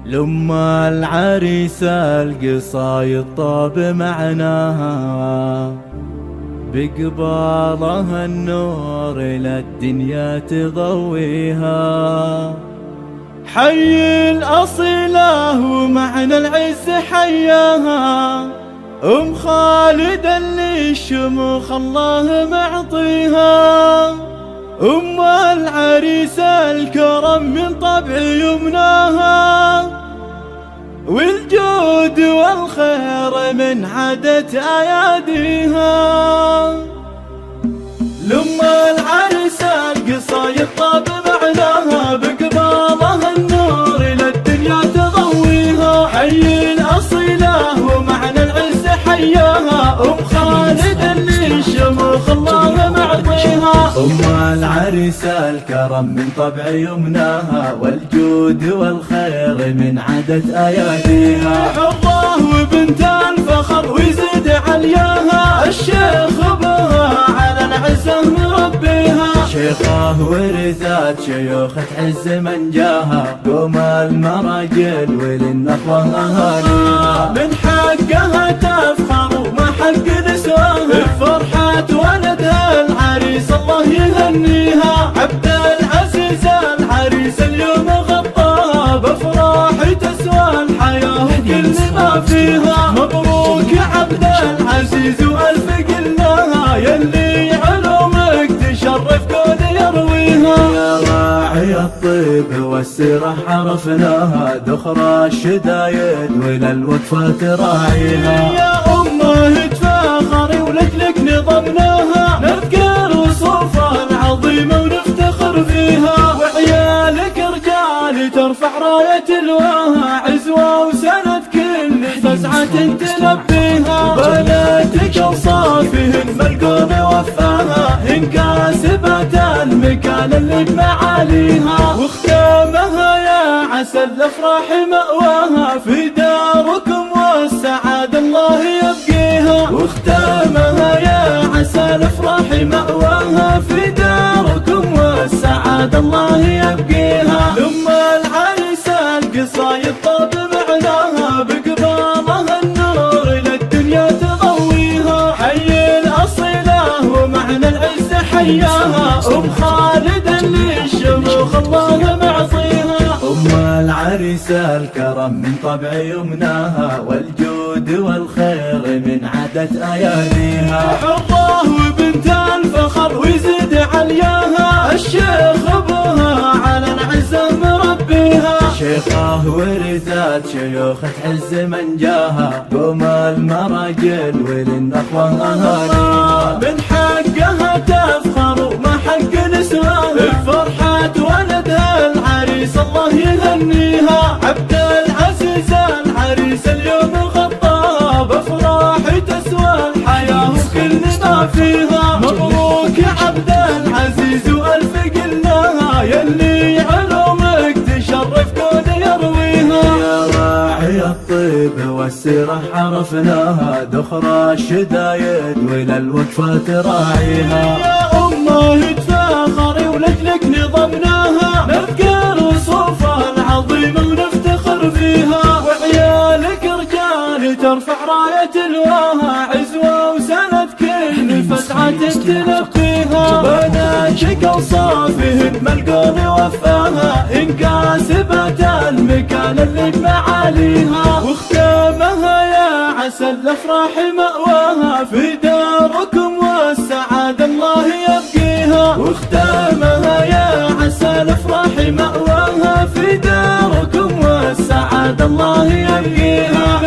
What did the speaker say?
لما العريس القصايد طاب معناها، بقبالها النور للدنيا تضويها. حي الأصيلة ومعنى العز حياها، أم خالد اللي الشموخ الله معطيها. أم العريس الكرم من طبع يمناها، والجود والخير من عادة أياديها. لما العريس القصايد طاب معناها، بقبالها النور للدنيا تضويها. حي الأصيلة ومعنى العز حياها، أم خالد اللي الشموخ الله معطيها. أم العريس الكرم من طبع يمناها، والجود والخير من عادة أياديها. حظاه وبنت الفخر ويزيد علياها، الشيخ بها على العزة مربيها. شيخاه ورثات شيوخ تعز من جاها، قوم المراجل وللنخوة أهاليها. من حقها تفخر وما حق نسواها، بفرحة ولدها العريس الله يهنيها. عبد العزيز العريس اليوم غطاها، بافراح تسوى الحياة وكل ما فيها. مبروك يا عبد العزيز والف قلناها، يلي علومك تشرف كون يرويها. يا راعي الطيب والسيرة عرفناها، دخرى الشدايد وللوقفة تراعيها. يا أمه تفاخري ولجلك نظمناها، نذكر وصوفها العظيمة ونفتخر فيها. وعيالك رجال ترفع راية الواها، عزوة وسند كل فزعة تلبيها. بناتك أوصافهن ملقون وفاها، إن كاسبت المكان اللي بمعاليها. واختامها يا عسى الأفراح مأواها، في داركم والسعادة الله يبقيها. واختامها يا عسى الأفراح مأواها، في داركم والسعادة الله يبقيها. لما العريس القصايد طاب معناها، بقبالها النور للدنيا تضويها. حي الأصيلة ومعنى العز حياها، أم خالد اللي الشموخ الله معطيها. أم العريس الكرم من طبع يمناها، والجود والخير من عادة أياديها. حظاه وبنت الفخر ويزيد علياها، الشيخ بها على العزة مربيها. شيخاه ورثات شيوخ تعز من جاها، قوم المراجل وللنخوة أهاليها. من حقها تفخر وما حق نسواها، بفرحة ولدها العريس الله يهنيها. عبد العزيز العريس اليوم غطاها، بافراح تسوى الحياة وكل ما فيها. مبروك يا عبد العزيز والف قلناها، يلي علومك تشرف كون يرويها. يا راعي الطيب والسيرة عرفناها، دخرى الشدايد وللوقفة تراعيها. يا أمه تفاخري ولجلك نظمناها، نذكر وصوفها العظيمة ونفتخر فيها. وعيالك رجال ترفع راية الواها، عزوة وسند كل فزعة تلقيها. بناتك أوصافهن ملقون وفاها، إن كاسبت المكان اللي بمعاليها. واختامها يا عسى الأفراح مأواها، في داركم والسعادة الله يبقيها. واختامها يا عسى الأفراح مأواها، في داركم والسعادة الله يبقيها.